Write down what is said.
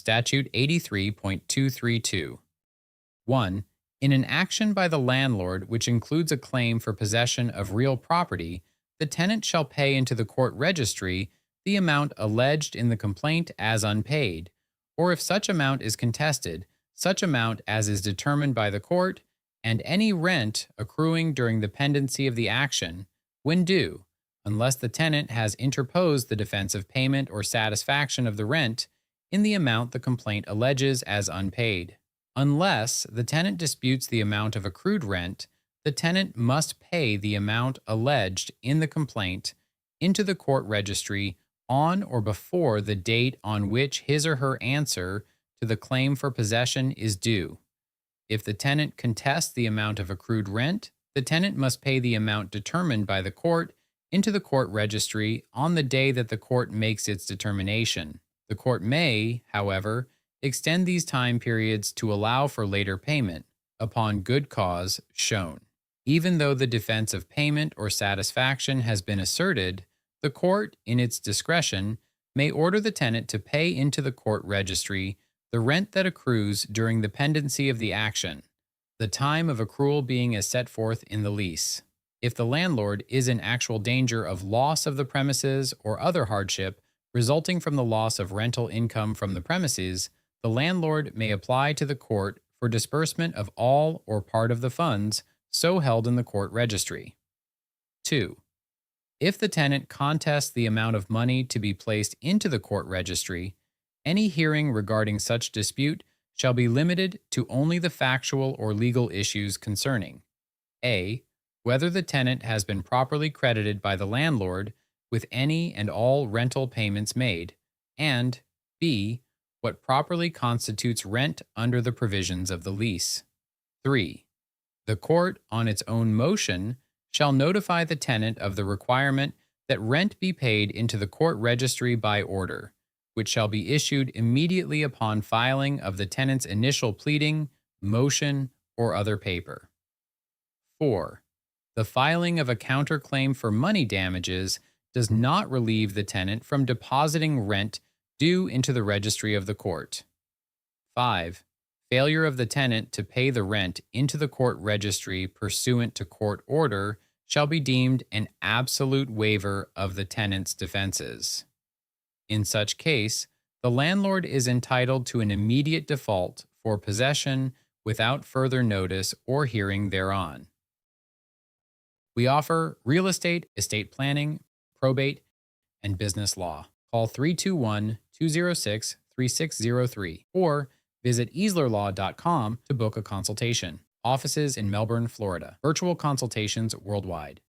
Statute 83.232. 1. In an action by the landlord which includes a claim for possession of real property, the tenant shall pay into the court registry the amount alleged in the complaint as unpaid, or if such amount is contested, such amount as is determined by the court, and any rent accruing during the pendency of the action, when due, unless the tenant has interposed the defense of payment or satisfaction of the rent in the amount the complaint alleges as unpaid. Unless the tenant disputes the amount of accrued rent, the tenant must pay the amount alleged in the complaint into the court registry on or before the date on which his or her answer to the claim for possession is due. If the tenant contests the amount of accrued rent, the tenant must pay the amount determined by the court into the court registry on the day that the court makes its determination. The court may, however, extend these time periods to allow for later payment, upon good cause shown. Even though the defense of payment or satisfaction has been asserted, the court, in its discretion, may order the tenant to pay into the court registry the rent that accrues during the pendency of the action, the time of accrual being as set forth in the lease. If the landlord is in actual danger of loss of the premises or other hardship resulting from the loss of rental income from the premises, the landlord may apply to the court for disbursement of all or part of the funds so held in the court registry. 2. If the tenant contests the amount of money to be placed into the court registry, any hearing regarding such dispute shall be limited to only the factual or legal issues concerning a. Whether the tenant has been properly credited by the landlord with any and all rental payments made, and b. What properly constitutes rent under the provisions of the lease. 3. The court, on its own motion, shall notify the tenant of the requirement that rent be paid into the court registry by order, which shall be issued immediately upon filing of the tenant's initial pleading, motion, or other paper. 4. The filing of a counterclaim for money damages does not relieve the tenant from depositing rent due into the registry of the court. 5. Failure of the tenant to pay the rent into the court registry pursuant to court order shall be deemed an absolute waiver of the tenant's defenses. In such case, the landlord is entitled to an immediate default for possession without further notice or hearing thereon. We offer real estate, estate planning, probate, and business law. Call 321-206-3603 or visit easlerlaw.com to book a consultation. Offices in Melbourne, Florida. Virtual consultations worldwide.